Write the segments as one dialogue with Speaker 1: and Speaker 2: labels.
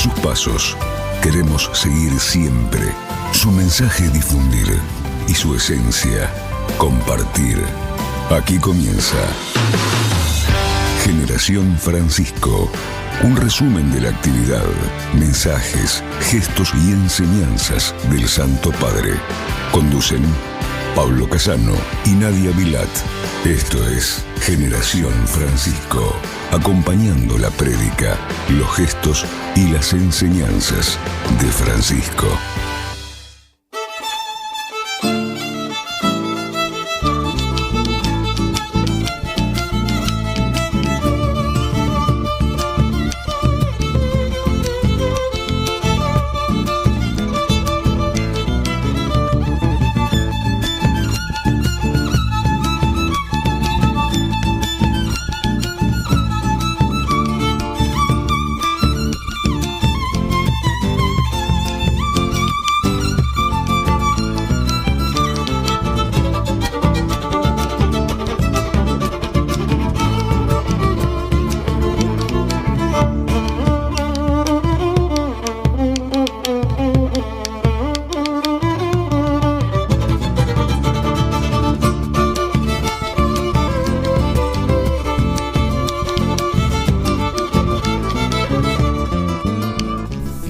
Speaker 1: sus pasos. Queremos seguir siempre. Su mensaje difundir y su esencia compartir. Aquí comienza Generación Francisco. Un resumen de la actividad, mensajes, gestos y enseñanzas del Santo Padre. Conducen Pablo Casano y Nadia Vilat. Esto es Generación Francisco, acompañando la prédica, los gestos y las enseñanzas de Francisco.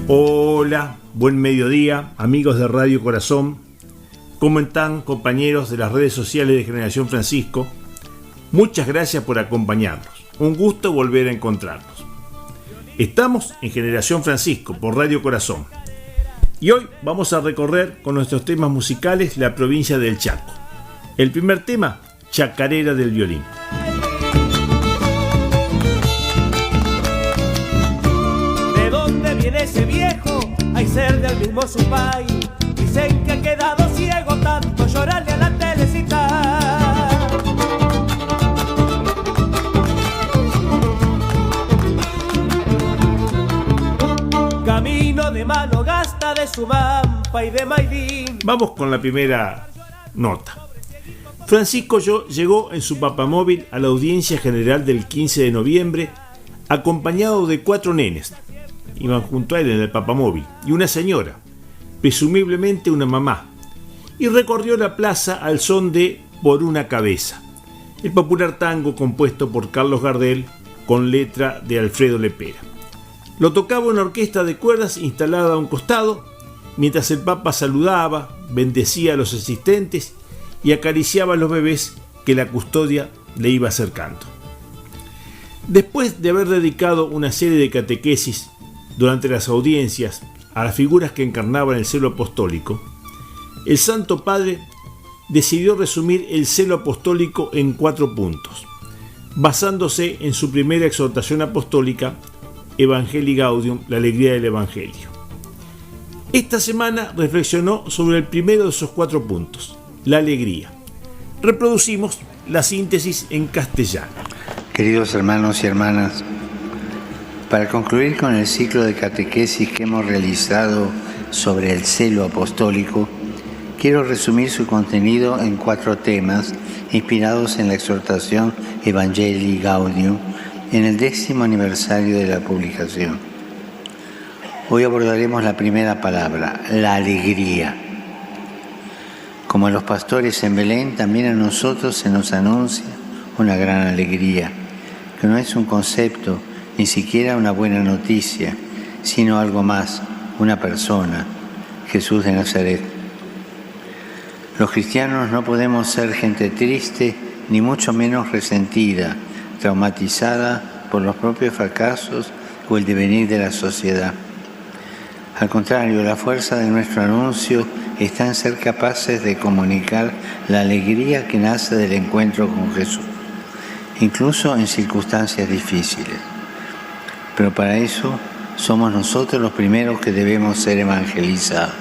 Speaker 2: Hola, buen mediodía, amigos de Radio Corazón. ¿Cómo están, compañeros de las redes sociales de Generación Francisco? Muchas gracias por acompañarnos. Un gusto volver a encontrarnos. Estamos en Generación Francisco por Radio Corazón. Y hoy vamos a recorrer con nuestros temas musicales la provincia del Chaco. El primer tema, Chacarera del Violín.
Speaker 3: Ese viejo, hay ser del mismo su país. Dicen que ha quedado ciego tanto llorarle a la telecita. Camino de mano gasta de su mampa y de Mailín.
Speaker 2: Vamos con la primera nota. Francisco llegó en su papamóvil a la audiencia general del 15 de noviembre acompañado de 4 nenes. Iban junto a él en el papamóvil, y una señora, presumiblemente una mamá, y recorrió la plaza al son de Por una cabeza, el popular tango compuesto por Carlos Gardel con letra de Alfredo Lepera. Lo tocaba una orquesta de cuerdas instalada a un costado, mientras el Papa saludaba, bendecía a los asistentes y acariciaba a los bebés que la custodia le iba acercando. Después de haber dedicado una serie de catequesis durante las audiencias a las figuras que encarnaban el celo apostólico, el Santo Padre decidió resumir el celo apostólico en 4 puntos, basándose en su primera exhortación apostólica, Evangelii Gaudium, la alegría del Evangelio. Esta semana reflexionó sobre el primero de esos 4 puntos, la alegría. Reproducimos la síntesis en castellano.
Speaker 4: Queridos hermanos y hermanas, para concluir con el ciclo de catequesis que hemos realizado sobre el celo apostólico, quiero resumir su contenido en 4 temas inspirados en la exhortación Evangelii Gaudium en el 10º aniversario de la publicación. Hoy abordaremos la primera palabra, la alegría. Como a los pastores en Belén, también a nosotros se nos anuncia una gran alegría, que no es un concepto, ni siquiera una buena noticia, sino algo más, una persona, Jesús de Nazaret. Los cristianos no podemos ser gente triste, ni mucho menos resentida, traumatizada por los propios fracasos o el devenir de la sociedad. Al contrario, la fuerza de nuestro anuncio está en ser capaces de comunicar la alegría que nace del encuentro con Jesús, incluso en circunstancias difíciles. Pero para eso somos nosotros los primeros que debemos ser evangelizados.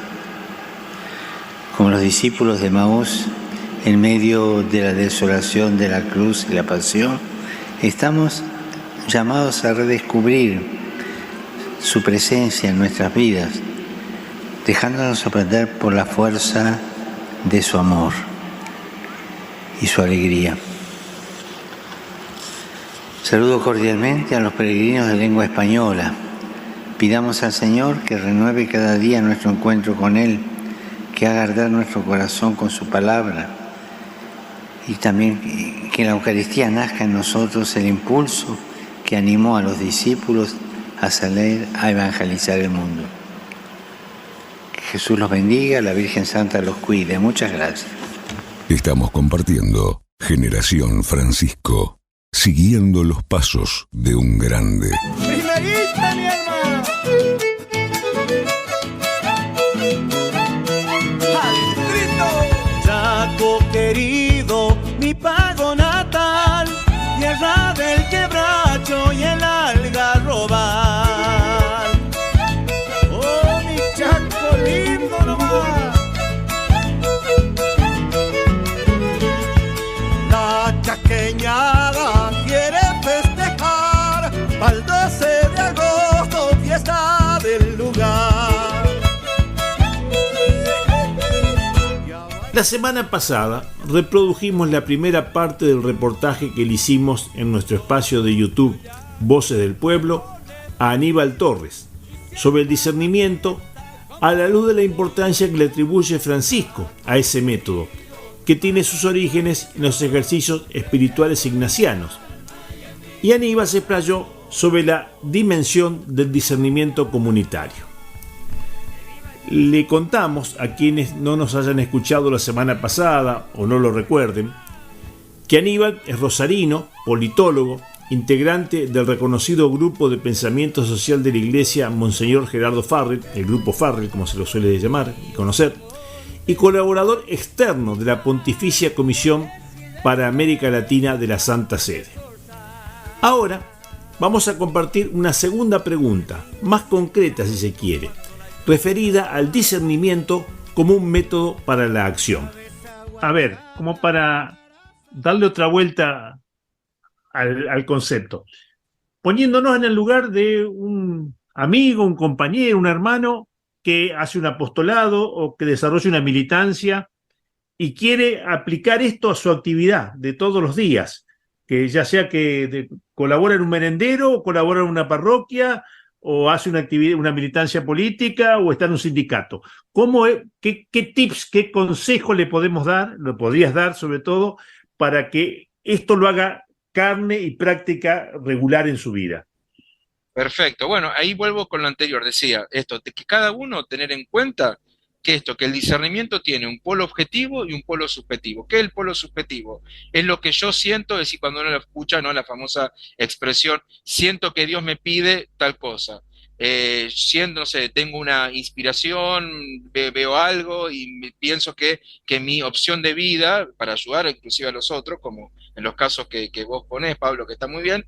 Speaker 4: Como los discípulos de Maús, en medio de la desolación de la cruz y la pasión, estamos llamados a redescubrir su presencia en nuestras vidas, dejándonos sorprender por la fuerza de su amor y su alegría. Saludo cordialmente a los peregrinos de lengua española, Pidamos al Señor que renueve cada día nuestro encuentro con Él, que haga arder nuestro corazón con su palabra y también que en la Eucaristía nazca en nosotros el impulso que animó a los discípulos a salir a evangelizar el mundo. Que Jesús los bendiga, la Virgen Santa los cuide. Muchas gracias.
Speaker 1: Estamos compartiendo Generación Francisco, siguiendo los pasos de un grande.
Speaker 3: ¡Primerita, mi hermano! ¡Al distrito! Chaco querido, mi pago natal, tierra del quebracho y el algarrobal. ¡Oh, mi Chaco lindo nomás! La chaqueñada quiere festejar al 12 de agosto, fiesta del lugar.
Speaker 2: La semana pasada reprodujimos la primera parte del reportaje que le hicimos en nuestro espacio de YouTube Voces del Pueblo a Aníbal Torres sobre el discernimiento a la luz de la importancia que le atribuye Francisco a ese método, que tiene sus orígenes en los ejercicios espirituales ignacianos. Y Aníbal se explayó sobre la dimensión del discernimiento comunitario. Le contamos a quienes no nos hayan escuchado la semana pasada o no lo recuerden, que Aníbal es rosarino, politólogo, integrante del reconocido grupo de pensamiento social de la Iglesia Monseñor Gerardo Farrell, el grupo Farrell como se lo suele llamar y conocer, y colaborador externo de la Pontificia Comisión para América Latina de la Santa Sede. Ahora vamos a compartir una segunda pregunta, más concreta si se quiere, referida al discernimiento como un método para la acción. A ver, como para darle otra vuelta al concepto. Poniéndonos en el lugar de un amigo, un compañero, un hermano que hace un apostolado o que desarrolla una militancia y quiere aplicar esto a su actividad de todos los días, que ya sea que colabora en un merendero o colabora en una parroquia o hace una actividad, una militancia política o está en un sindicato. ¿Qué tips, qué consejo le podemos dar, lo podrías dar sobre todo, para que esto lo haga carne y práctica regular en su vida?
Speaker 5: Perfecto. Bueno, ahí vuelvo con lo anterior. Decía esto, de que cada uno tener en cuenta que el discernimiento tiene un polo objetivo y un polo subjetivo. ¿Qué es el polo subjetivo? Es lo que yo siento, es decir, cuando uno lo escucha, ¿no? La famosa expresión, siento que Dios me pide tal cosa. Siento, no sé, tengo una inspiración, veo algo y pienso que mi opción de vida, para ayudar inclusive a los otros, como en los casos que vos ponés, Pablo, que está muy bien,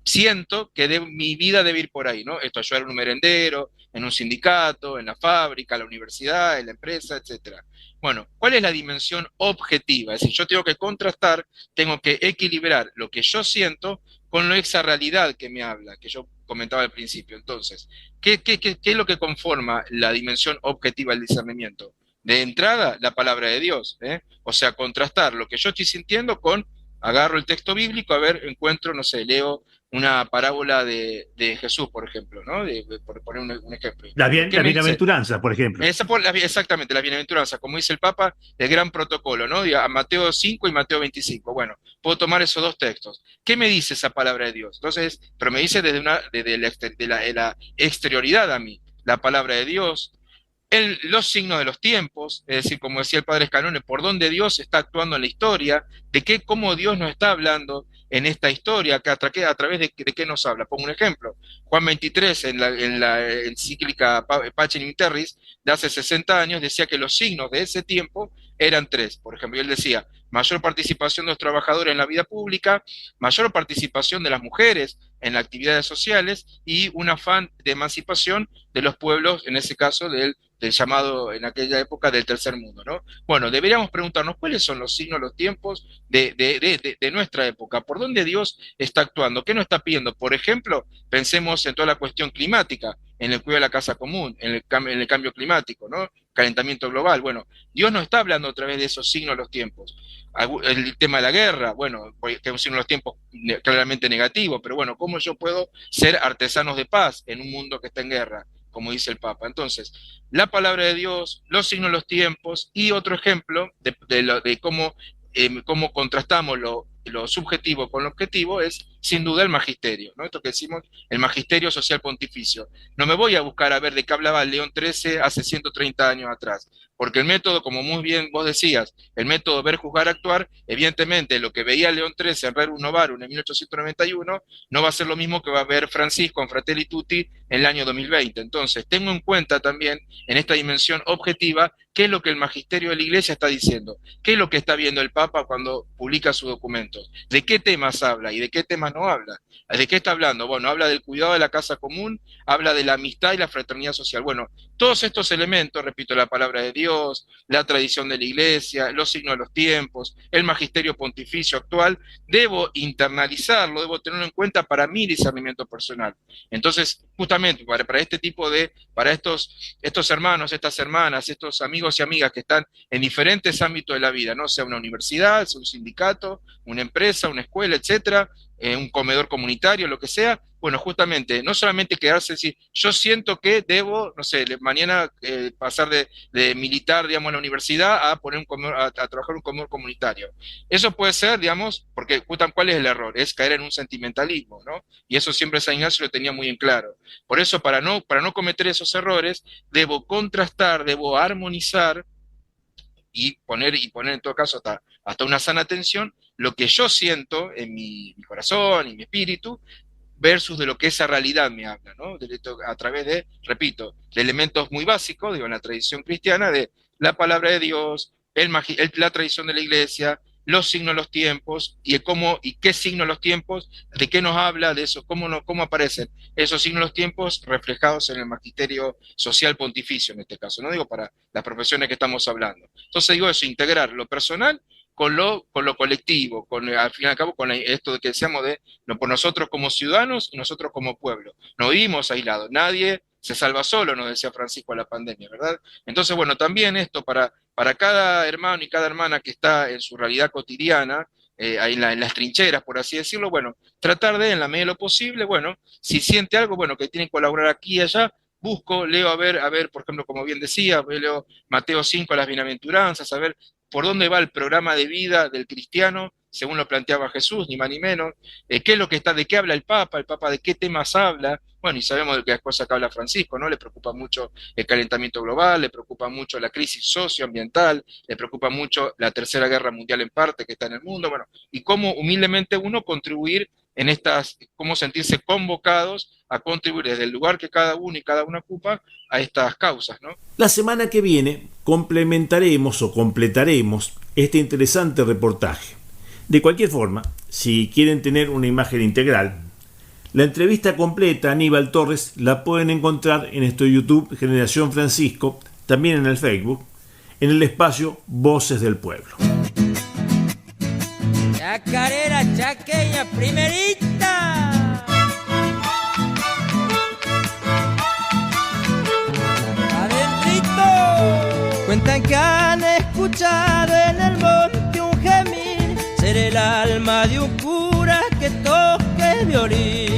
Speaker 5: siento que mi vida debe ir por ahí, ¿no? Esto, ayudar en un merendero, en un sindicato, en la fábrica, en la universidad, en la empresa, etcétera. Bueno, ¿cuál es la dimensión objetiva? Es decir, yo tengo que contrastar, tengo que equilibrar lo que yo siento con esa realidad que me habla, que yo comentaba al principio. Entonces, ¿qué es lo que conforma la dimensión objetiva del discernimiento? De entrada, la palabra de Dios, ¿eh? O sea, contrastar lo que yo estoy sintiendo con, agarro el texto bíblico, a ver, encuentro, no sé, leo una parábola de Jesús, por ejemplo, ¿no? Por poner un ejemplo.
Speaker 2: La bienaventuranza, por ejemplo.
Speaker 5: Exactamente, la bienaventuranza, como dice el Papa, el gran protocolo, ¿no? A Mateo 5 y Mateo 25. Bueno, puedo tomar esos dos textos. ¿Qué me dice esa palabra de Dios? Entonces, pero me dice desde la exterioridad a mí, la palabra de Dios, los signos de los tiempos, es decir, como decía el padre Escalone, por dónde Dios está actuando en la historia, cómo Dios nos está hablando en esta historia, a través de qué nos habla. Pongo un ejemplo, Juan 23, en la encíclica Pacem in Terris, de hace 60 años, decía que los signos de ese tiempo eran tres. Por ejemplo, él decía, mayor participación de los trabajadores en la vida pública, mayor participación de las mujeres en las actividades sociales y un afán de emancipación de los pueblos, en ese caso del llamado en aquella época del tercer mundo, ¿no? Bueno, deberíamos preguntarnos cuáles son los signos, los tiempos de nuestra época, por dónde Dios está actuando, qué nos está pidiendo. Por ejemplo, pensemos en toda la cuestión climática. en el cuidado de la casa común, en el cambio climático, ¿no? Calentamiento global. Bueno, Dios no está hablando a través de esos signos de los tiempos. El tema de la guerra, bueno, que es un signo de los tiempos claramente negativo, pero bueno, ¿cómo yo puedo ser artesanos de paz en un mundo que está en guerra? Como dice el Papa. Entonces, la palabra de Dios, los signos de los tiempos, y otro ejemplo de cómo contrastamos lo subjetivo con lo objetivo es, sin duda, el magisterio, ¿no? Esto que decimos, el magisterio social pontificio. No me voy a buscar a ver de qué hablaba León XIII hace 130 años atrás, porque el método, como muy bien vos decías, el método ver, juzgar, actuar, evidentemente lo que veía León XIII en Rerum Novarum en 1891 no va a ser lo mismo que va a ver Francisco en Fratelli Tutti en el año 2020. Entonces, tengo en cuenta también, en esta dimensión objetiva, qué es lo que el magisterio de la Iglesia está diciendo, qué es lo que está viendo el Papa cuando publica sus documentos, de qué temas habla y de qué temas no habla. ¿De qué está hablando? Bueno, habla del cuidado de la casa común, habla de la amistad y la fraternidad social. Bueno, todos estos elementos, repito, la palabra de Dios, la tradición de la Iglesia, los signos de los tiempos, el magisterio pontificio actual, debo internalizarlo, debo tenerlo en cuenta para mi discernimiento personal. Entonces, justamente para este tipo para estos hermanos, estas hermanas, estos amigos y amigas que están en diferentes ámbitos de la vida, ¿no? Sea una universidad, sea un sindicato, una empresa, una escuela, etcétera, un comedor comunitario, lo que sea, bueno, justamente, no solamente quedarse decir, yo siento que debo, no sé, mañana pasar de militar, digamos, a la universidad a poner a trabajar en un comedor comunitario. Eso puede ser, digamos, porque ¿cuál es el error? Es caer en un sentimentalismo, ¿no? Y eso siempre San Ignacio lo tenía muy en claro. Por eso, para no cometer esos errores, debo contrastar, debo armonizar y poner en todo caso hasta una sana tensión lo que yo siento en mi corazón y mi espíritu versus de lo que esa realidad me habla, ¿no? A través de, repito, de elementos muy básicos, digo, en la tradición cristiana, de la palabra de Dios, la tradición de la Iglesia, los signos de los tiempos, y qué signos de los tiempos, de qué nos habla, de eso, cómo aparecen esos signos de los tiempos reflejados en el magisterio social pontificio, en este caso, no digo para las profesiones que estamos hablando. Entonces digo eso, integrar lo personal con lo colectivo, al fin y al cabo con esto de que decíamos por nosotros como ciudadanos y nosotros como pueblo. No vivimos aislados, nadie se salva solo, nos decía Francisco a la pandemia, ¿verdad? Entonces, bueno, también esto para cada hermano y cada hermana que está en su realidad cotidiana, en las trincheras, por así decirlo, bueno, tratar de, en la medida de lo posible, bueno, si siente algo, bueno, que tienen que colaborar aquí y allá, leo a ver, por ejemplo, como bien decía, leo Mateo 5, las bienaventuranzas, a ver por dónde va el programa de vida del cristiano, según lo planteaba Jesús, ni más ni menos, qué es lo que de qué habla el Papa de qué temas habla, bueno, y sabemos de qué cosas que habla Francisco, ¿no? Le preocupa mucho el calentamiento global, le preocupa mucho la crisis socioambiental, le preocupa mucho la Tercera Guerra Mundial en parte que está en el mundo, bueno, y cómo humildemente uno contribuir cómo sentirse convocados a contribuir desde el lugar que cada uno y cada una ocupa a estas causas, ¿no?
Speaker 2: La semana que viene complementaremos o completaremos este interesante reportaje. De cualquier forma, si quieren tener una imagen integral, la entrevista completa a Aníbal Torres la pueden encontrar en nuestro YouTube Generación Francisco, también en el Facebook, en el espacio Voces del Pueblo.
Speaker 6: Chacarera chaqueña primerita. Adentrito. Cuentan que han escuchado en el monte un gemir, ser el alma de un cura que toque violín.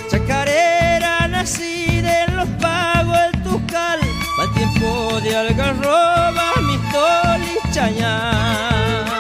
Speaker 6: Chacarera nacida en los pagos del Tuscal, al tiempo de Algarroba, Mistol y Chañar.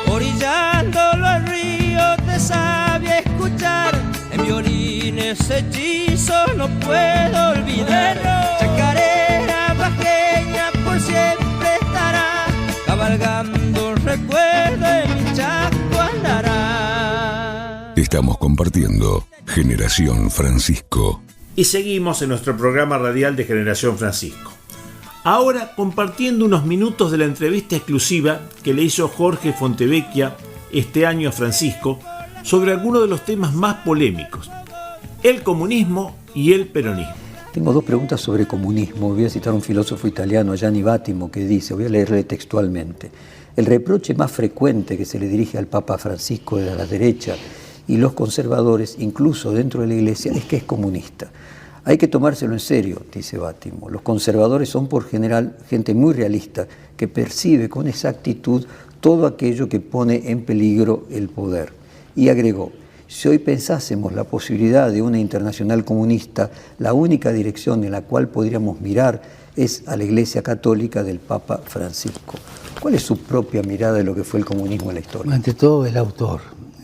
Speaker 6: Orillándolo al río te sabe escuchar, en violines hechizos no puedo olvidar. Chacarera bajeña por siempre estará, cabalgando recuerdo en mi Chaco andará.
Speaker 1: Estamos compartiendo Generación Francisco.
Speaker 2: Y seguimos en nuestro programa radial de Generación Francisco. Ahora compartiendo unos minutos de la entrevista exclusiva que le hizo Jorge Fontevecchia este año a Francisco sobre algunos de los temas más polémicos: el comunismo y el peronismo.
Speaker 7: Tengo dos preguntas sobre comunismo. Voy a citar a un filósofo italiano, Gianni Vattimo, que dice, voy a leerle textualmente: el reproche más frecuente que se le dirige al Papa Francisco de la derecha y los conservadores, incluso dentro de la Iglesia, es que es comunista. Hay que tomárselo en serio, dice Vattimo. Los conservadores son por general gente muy realista, que percibe con exactitud todo aquello que pone en peligro el poder. Y agregó: si hoy pensásemos la posibilidad de una internacional comunista, la única dirección en la cual podríamos mirar es a la Iglesia Católica del Papa Francisco. ¿Cuál es su propia mirada de lo que fue el comunismo en la historia?
Speaker 8: Ante todo, el autor,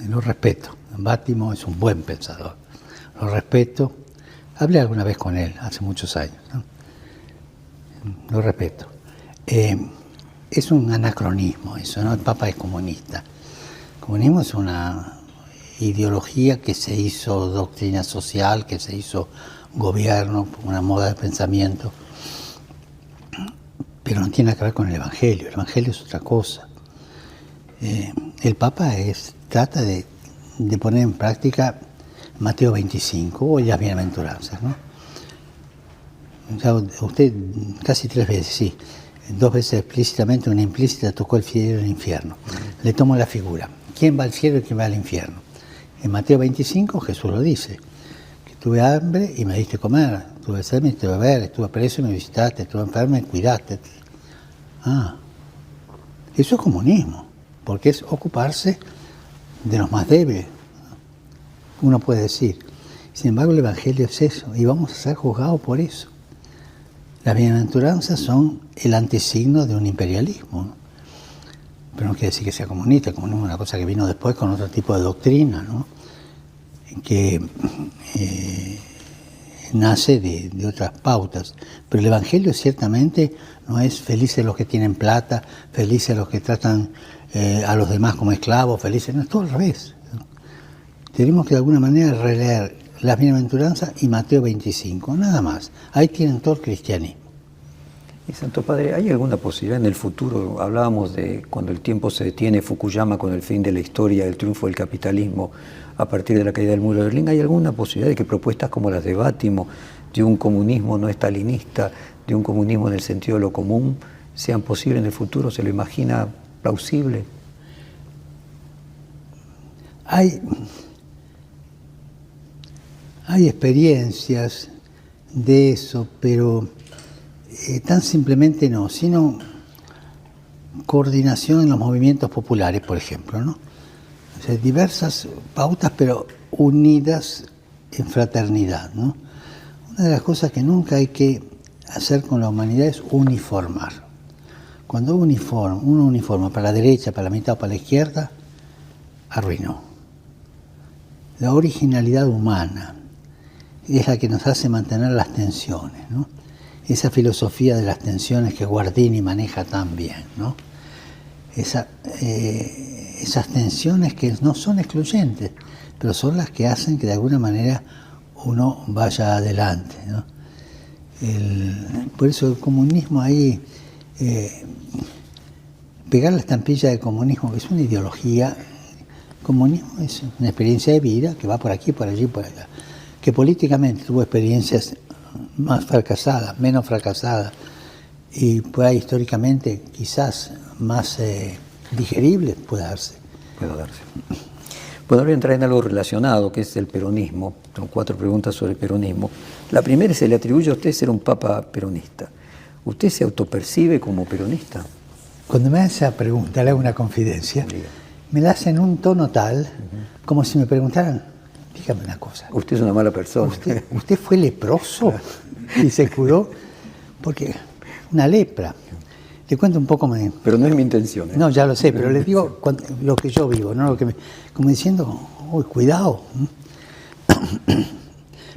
Speaker 8: lo respeto. Vattimo es un buen pensador, lo respeto. Hablé alguna vez con él, hace muchos años, ¿no? Lo respeto. Es un anacronismo eso, ¿no? El Papa es comunista. El comunismo es una ideología que se hizo doctrina social, que se hizo gobierno, una moda de pensamiento, pero no tiene nada que ver con el Evangelio. El Evangelio es otra cosa. El Papa trata de poner en práctica Mateo 25 o las bienaventuranzas, ¿no? O sea, usted casi 3 veces, sí, 2 veces explícitamente, una implícita, tocó el cielo y el infierno. Le tomo la figura. ¿Quién va al cielo y quién va al infierno? En Mateo 25 Jesús lo dice, que tuve hambre y me diste comer, tuve sed y me diste beber, estuve preso y me visitaste, estuve enfermo y me cuidaste. Eso es comunismo, porque es ocuparse de los más débiles, uno puede decir. Sin embargo, el Evangelio es eso, y vamos a ser juzgados por eso. Las bienaventuranzas son el antisigno de un imperialismo, ¿no? Pero no quiere decir que sea comunista. El comunismo es una cosa que vino después con otro tipo de doctrina, ¿no? Que nace de otras pautas. Pero el Evangelio ciertamente no es felices los que tienen plata, felices los que tratan a los demás como esclavos, felices, no, es todo al revés, ¿no? Tenemos que de alguna manera releer las bienaventuranzas y Mateo 25, nada más. Ahí tienen todo el cristianismo.
Speaker 7: Y Santo Padre, ¿hay alguna posibilidad en el futuro? Hablábamos de cuando el tiempo se detiene, Fukuyama con el fin de la historia, el triunfo del capitalismo a partir de la caída del muro de Berlín. ¿Hay alguna posibilidad de que propuestas como las de Vattimo, de un comunismo no estalinista, de un comunismo en el sentido de lo común, sean posibles en el futuro? ¿Se lo imagina plausible?
Speaker 8: Hay experiencias de eso, pero tan simplemente no, sino coordinación en los movimientos populares, por ejemplo, ¿no? O sea, diversas pautas, pero unidas en fraternidad, ¿no? Una de las cosas que nunca hay que hacer con la humanidad es uniformar. Cuando uno uniforma para la derecha, para la mitad o para la izquierda, arruinó. La originalidad humana es la que nos hace mantener las tensiones, ¿no? Esa filosofía de las tensiones que Guardini maneja tan bien, ¿no? Esas tensiones que no son excluyentes, pero son las que hacen que de alguna manera uno vaya adelante, ¿no? Por eso el comunismo ahí, pegar la estampilla de comunismo, que es una ideología, comunismo es una experiencia de vida que va por aquí, por allí, por allá, que políticamente tuvo experiencias más fracasadas, menos fracasadas, y por ahí históricamente quizás más digeribles puede darse.
Speaker 7: Bueno, voy a entrar en algo relacionado, que es el peronismo. Tengo 4 preguntas sobre el peronismo. La primera, se le atribuye a usted ser un papa peronista. ¿Usted se autopercibe como peronista?
Speaker 8: Cuando me hace esa pregunta, le hago una confidencia, me la hacen en un tono tal, como si me preguntaran, dígame una cosa.
Speaker 7: Usted es una mala persona.
Speaker 8: ¿Usted fue leproso y se curó? Porque una lepra. Le cuento un poco.
Speaker 7: Pero no es mi intención, ¿eh?
Speaker 8: No, ya lo sé, pero les digo lo que yo vivo, ¿no? Como diciendo, uy, cuidado.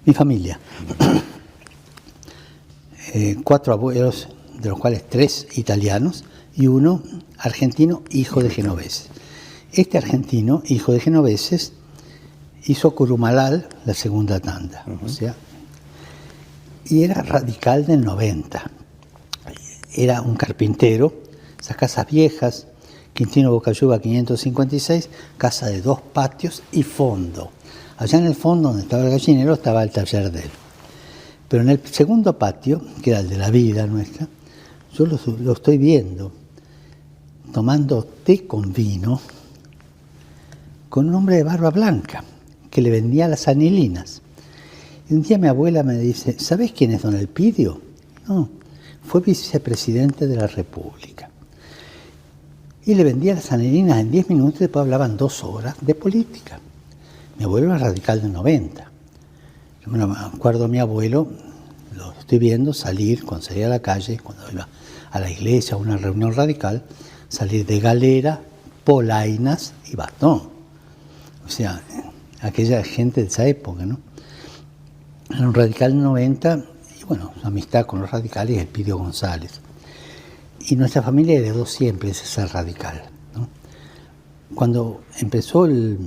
Speaker 8: Mi familia. 4 abuelos, de los cuales 3 italianos y 1 argentino, hijo de genoveses. Este argentino, hijo de genoveses, hizo Curumalal la segunda tanda, o sea, y era radical del 90. Era un carpintero, esas casas viejas, Quintino Bocayuba 556, casa de 2 patios y fondo. Allá en el fondo, donde estaba el gallinero, estaba el taller de él. Pero en el segundo patio, que era el de la vida nuestra, yo lo estoy viendo tomando té con vino con un hombre de barba blanca que le vendía las anilinas. Y un día mi abuela me dice, ¿sabés quién es don Elpidio? No, fue vicepresidente de la República. Y le vendía las anilinas en 10 minutos y después hablaban 2 horas de política. Mi abuelo era radical del 90. Yo me acuerdo a mi abuelo, lo estoy viendo salir, cuando salía a la calle, cuando iba a la iglesia, a una reunión radical, salir de galera, polainas y bastón. O sea, aquella gente de esa época, ¿no? Era un radical del 90 y bueno, su amistad con los radicales es Elpidio González. Y nuestra familia heredó siempre ese ser radical, ¿no? Cuando empezó el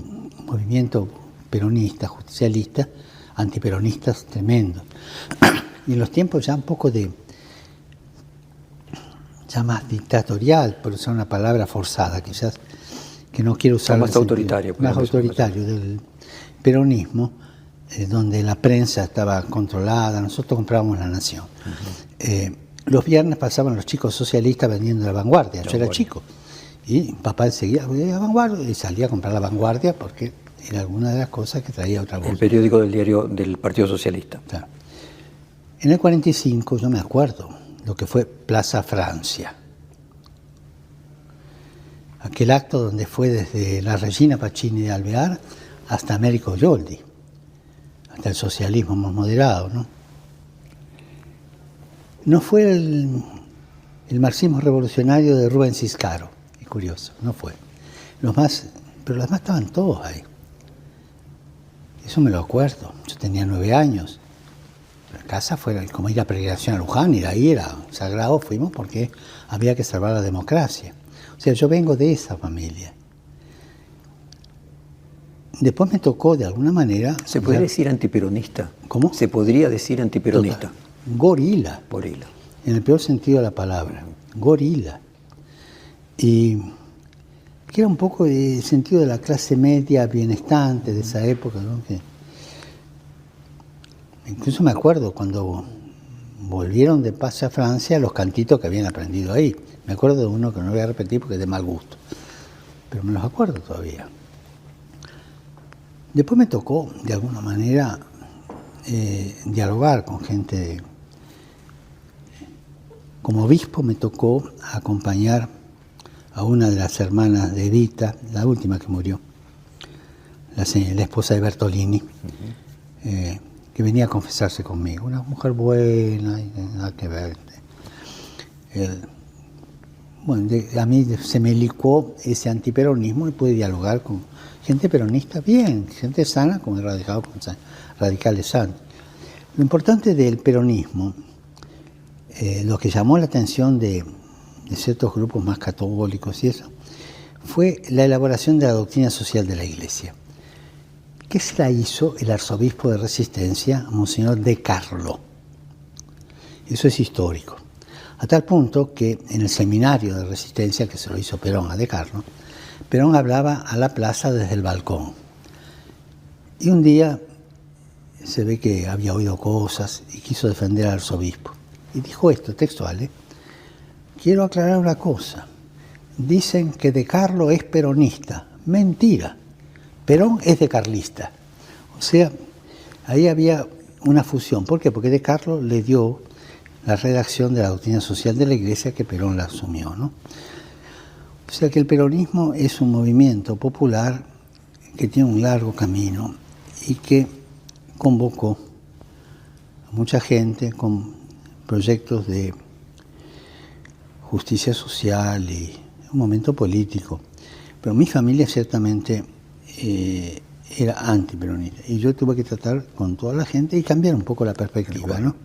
Speaker 8: movimiento peronista, justicialista, antiperonistas tremendos. Y en los tiempos ya un poco de, ya más dictatorial, por usar una palabra forzada, quizás, que no quiero usar.
Speaker 7: Más autoritario.
Speaker 8: Más autoritario del peronismo, donde la prensa estaba controlada, nosotros comprábamos La Nación. Uh-huh. Los viernes pasaban los chicos socialistas vendiendo La Vanguardia, yo era chico. Y papá seguía La Vanguardia y salía a comprar La Vanguardia porque era alguna de las cosas que traía otra voz.
Speaker 7: El periódico del diario del Partido Socialista.
Speaker 8: Claro. En el 45 yo me acuerdo lo que fue Plaza Francia. Aquel acto donde fue desde la Regina Pacini de Alvear hasta Américo Yoldi, hasta el socialismo más moderado, ¿no? No fue el marxismo revolucionario de Rubén Ciscaro, es curioso, no fue. Pero los demás estaban todos ahí. Eso me lo acuerdo. Yo tenía 9 años. La casa fue como ir a peregrinación a Luján, y de ahí era sagrado, fuimos porque había que salvar la democracia. O sea, yo vengo de esa familia. Después me tocó, de alguna manera...
Speaker 7: ¿Se podría decir antiperonista?
Speaker 8: ¿Cómo?
Speaker 7: Se podría decir antiperonista.
Speaker 8: Total. Gorila.
Speaker 7: Gorila.
Speaker 8: En el peor sentido de la palabra. Gorila. Y que era un poco el sentido de la clase media bienestante de esa época, ¿no? Que incluso me acuerdo cuando volvieron de paz a Francia los cantitos que habían aprendido ahí. Me acuerdo de uno que no voy a repetir porque es de mal gusto, pero me los acuerdo todavía. Después me tocó, de alguna manera, dialogar con gente. Como obispo me tocó acompañar a una de las hermanas de Evita, la última que murió, la esposa de Bertolini, que venía a confesarse conmigo. Una mujer buena, y nada que ver. A mí se me licuó ese antiperonismo y pude dialogar con gente peronista bien, gente sana, como el radicales sanos. Lo importante del peronismo, lo que llamó la atención de ciertos grupos más católicos y eso, fue la elaboración de la doctrina social de la Iglesia, que se la hizo el arzobispo de Resistencia, Monseñor De Carlo. Eso es histórico. A tal punto que en el seminario de Resistencia, que se lo hizo Perón a De Carlo, Perón hablaba a la plaza desde el balcón. Y un día se ve que había oído cosas y quiso defender al arzobispo. Y dijo esto, textual, quiero aclarar una cosa. Dicen que De Carlo es peronista. Mentira. Perón es decarlista. O sea, ahí había una fusión. ¿Por qué? Porque De Carlo le dio la redacción de la doctrina social de la Iglesia que Perón la asumió, ¿no? O sea que el peronismo es un movimiento popular que tiene un largo camino y que convocó a mucha gente con proyectos de justicia social y un momento político. Pero mi familia ciertamente era antiperonista y yo tuve que tratar con toda la gente y cambiar un poco la perspectiva, ¿no?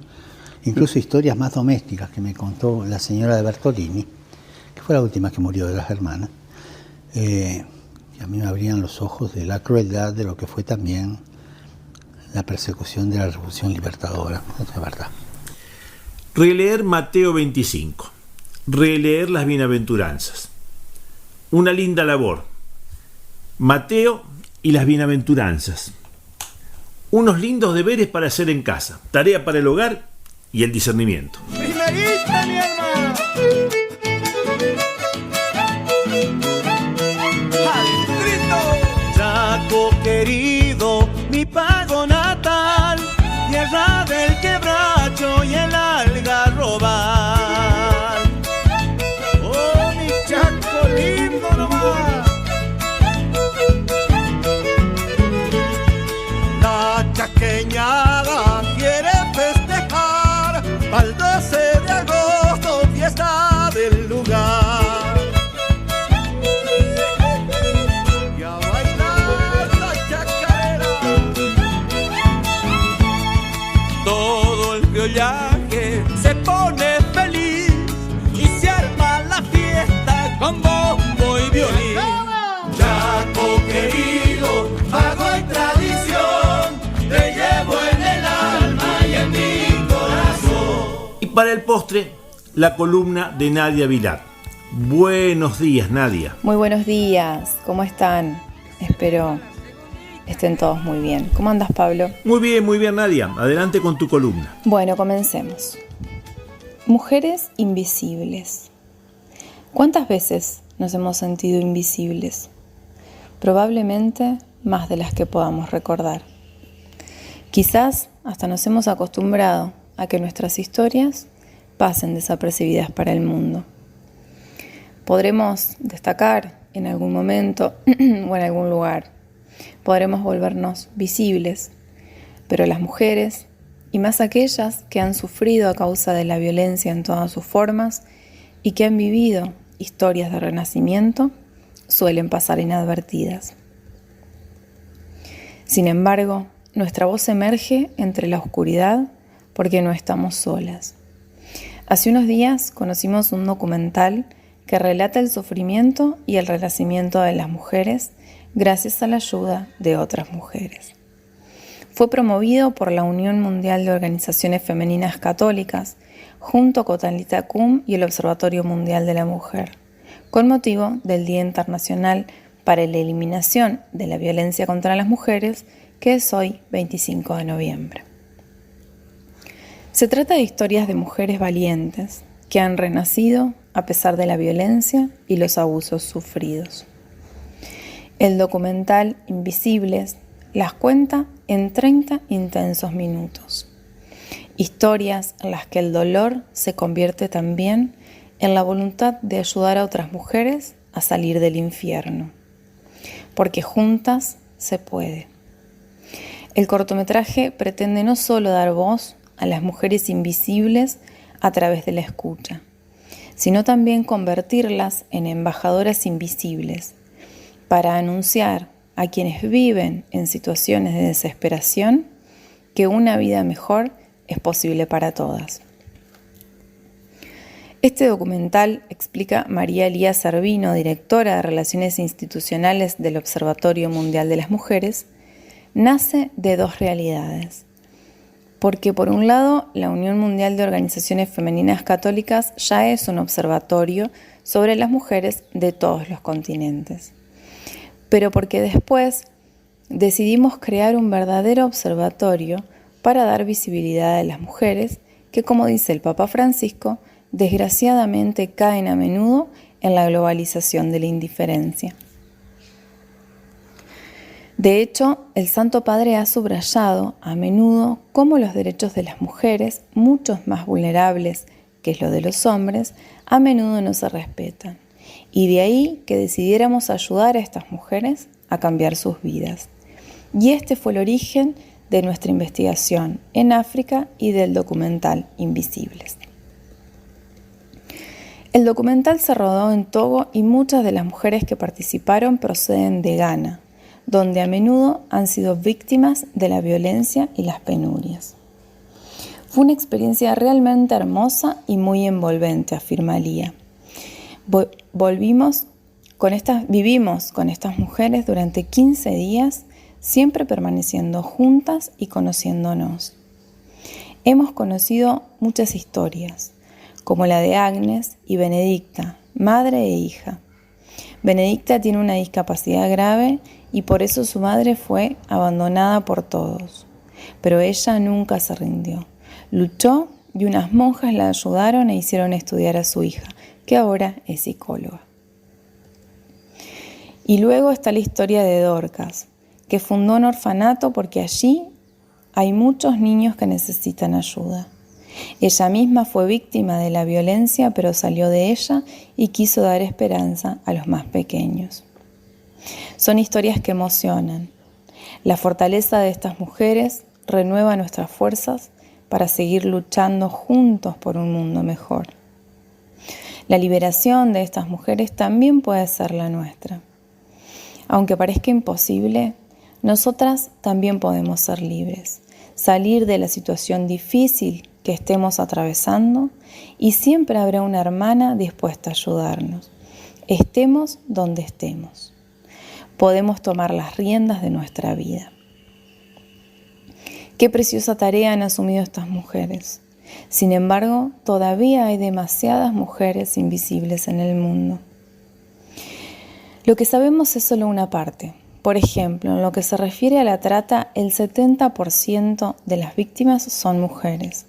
Speaker 8: Incluso historias más domésticas que me contó la señora de Bertolini, que fue la última que murió de las hermanas, y a mí me abrían los ojos de la crueldad de lo que fue también la persecución de la Revolución Libertadora. Eso es verdad.
Speaker 2: Releer Mateo 25. Releer las bienaventuranzas. Una linda labor. Mateo y las bienaventuranzas. unos lindos deberes para hacer en casa, tarea para el hogar y el discernimiento.
Speaker 3: Primerita, mi hermano. Chaco querido, mi pago natal, tierra del quebracho y el algarrobal. Oh, mi Chaco lindo nomás. La chaqueñada quiere festejar al 12 de agosto, fiesta del lugar. Se pone feliz y se arma la fiesta con bombo y violín. Chaco querido, pago y tradición, te llevo en el alma y en mi corazón.
Speaker 2: Y para el postre, la columna de Nadia Vilar. Buenos días, Nadia.
Speaker 9: Muy buenos días, ¿cómo están? Espero estén todos muy bien. ¿Cómo andas, Pablo?
Speaker 2: Muy bien, Nadia. Adelante con tu columna.
Speaker 9: Bueno, comencemos. Mujeres invisibles. ¿Cuántas veces nos hemos sentido invisibles? Probablemente más de las que podamos recordar. Quizás hasta nos hemos acostumbrado a que nuestras historias pasen desapercibidas para el mundo. Podremos destacar en algún momento o en algún lugar. Podremos volvernos visibles, pero las mujeres, y más aquellas que han sufrido a causa de la violencia en todas sus formas y que han vivido historias de renacimiento, suelen pasar inadvertidas. Sin embargo, nuestra voz emerge entre la oscuridad porque no estamos solas. Hace unos días conocimos un documental que relata el sufrimiento y el renacimiento de las mujeres gracias a la ayuda de otras mujeres. Fue promovido por la Unión Mundial de Organizaciones Femeninas Católicas, junto con Talitha Kum y el Observatorio Mundial de la Mujer, con motivo del Día Internacional para la Eliminación de la Violencia contra las Mujeres, que es hoy 25 de noviembre. Se trata de historias de mujeres valientes que han renacido a pesar de la violencia y los abusos sufridos. El documental Invisibles las cuenta en 30 intensos minutos. Historias en las que el dolor se convierte también en la voluntad de ayudar a otras mujeres a salir del infierno. Porque juntas se puede. El cortometraje pretende no solo dar voz a las mujeres invisibles a través de la escucha, sino también convertirlas en embajadoras invisibles, para anunciar a quienes viven en situaciones de desesperación que una vida mejor es posible para todas. Este documental, explica María Elía Servino, directora de Relaciones Institucionales del Observatorio Mundial de las Mujeres, nace de dos realidades. Porque por un lado, la Unión Mundial de Organizaciones Femeninas Católicas ya es un observatorio sobre las mujeres de todos los continentes. Pero porque después decidimos crear un verdadero observatorio para dar visibilidad a las mujeres que, como dice el Papa Francisco, desgraciadamente caen a menudo en la globalización de la indiferencia. De hecho, el Santo Padre ha subrayado a menudo cómo los derechos de las mujeres, muchos más vulnerables que los de los hombres, a menudo no se respetan. Y de ahí que decidiéramos ayudar a estas mujeres a cambiar sus vidas. Y este fue el origen de nuestra investigación en África y del documental Invisibles. El documental se rodó en Togo y muchas de las mujeres que participaron proceden de Ghana, donde a menudo han sido víctimas de la violencia y las penurias. Fue una experiencia realmente hermosa y muy envolvente, afirma Lía. Vivimos con estas mujeres durante 15 días, siempre permaneciendo juntas y conociéndonos. Hemos conocido muchas historias, como la de Agnes y Benedicta, madre e hija. Benedicta tiene una discapacidad grave y por eso su madre fue abandonada por todos. pero ella nunca se rindió. Luchó y unas monjas la ayudaron e hicieron estudiar a su hija, que ahora es psicóloga. Y luego está la historia de Dorcas, que fundó un orfanato porque allí hay muchos niños que necesitan ayuda. Ella misma fue víctima de la violencia, pero salió de ella y quiso dar esperanza a los más pequeños. Son historias que emocionan. La fortaleza de estas mujeres renueva nuestras fuerzas para seguir luchando juntos por un mundo mejor. La liberación de estas mujeres también puede ser la nuestra. Aunque parezca imposible, nosotras también podemos ser libres, salir de la situación difícil que estemos atravesando, y siempre habrá una hermana dispuesta a ayudarnos, estemos donde estemos. Podemos tomar las riendas de nuestra vida. Qué preciosa tarea han asumido estas mujeres. Sin embargo, todavía hay demasiadas mujeres invisibles en el mundo. Lo que sabemos es solo una parte. Por ejemplo, en lo que se refiere a la trata, el 70% de las víctimas son mujeres.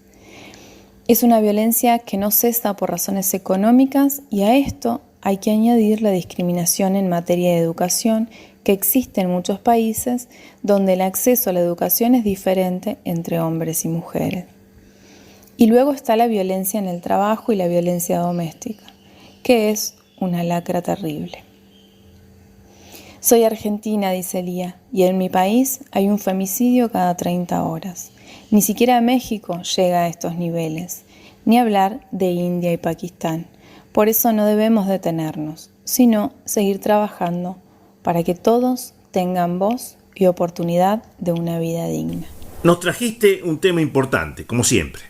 Speaker 9: Es una violencia que no cesa por razones económicas, y a esto hay que añadir la discriminación en materia de educación que existe en muchos países donde el acceso a la educación es diferente entre hombres y mujeres. Y luego está la violencia en el trabajo y la violencia doméstica, que es una lacra terrible. Soy argentina, dice Lía, y en mi país hay un femicidio cada 30 horas. Ni siquiera México llega a estos niveles, ni hablar de India y Pakistán. Por eso no debemos detenernos, sino seguir trabajando para que todos tengan voz y oportunidad de una vida digna.
Speaker 2: Nos trajiste un tema importante, como siempre,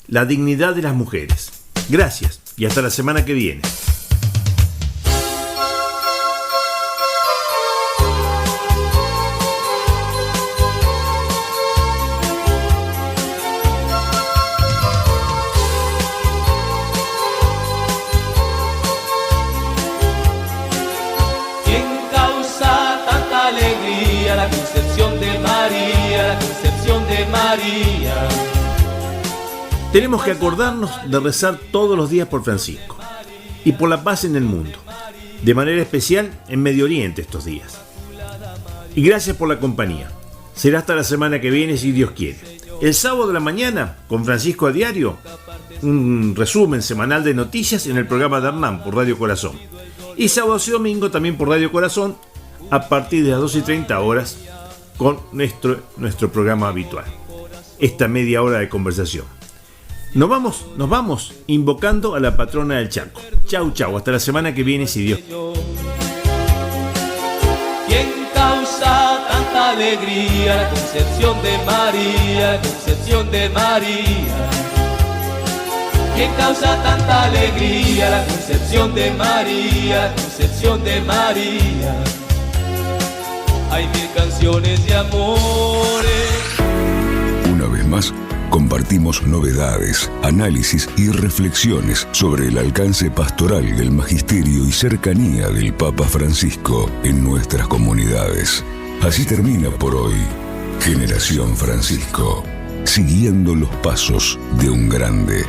Speaker 2: la dignidad de las mujeres. Gracias y hasta la semana que viene.
Speaker 3: La Concepción de María, la Concepción de María.
Speaker 2: Tenemos que acordarnos de rezar todos los días por Francisco y por la paz en el mundo, de manera especial en Medio Oriente estos días. Y gracias por la compañía. Será hasta la semana que viene, si Dios quiere. El sábado de la mañana, con Francisco a Diario, un resumen semanal de noticias en el programa de Hernán por Radio Corazón. Y sábado y domingo también por Radio Corazón, a partir de las 12:30 horas, con nuestro programa habitual. Esta media hora de conversación. Nos vamos invocando a la patrona del Chaco. Chau, chau, hasta la semana que viene, si Dios.
Speaker 3: ¿Quién causa tanta alegría? La Concepción de María, Concepción de María. ¿Quién causa tanta alegría? La Concepción de María, Concepción de María. Hay mil canciones de amores.
Speaker 1: Una vez más, compartimos novedades, análisis y reflexiones sobre el alcance pastoral del magisterio y cercanía del Papa Francisco en nuestras comunidades. Así termina por hoy Generación Francisco, siguiendo los pasos de un grande.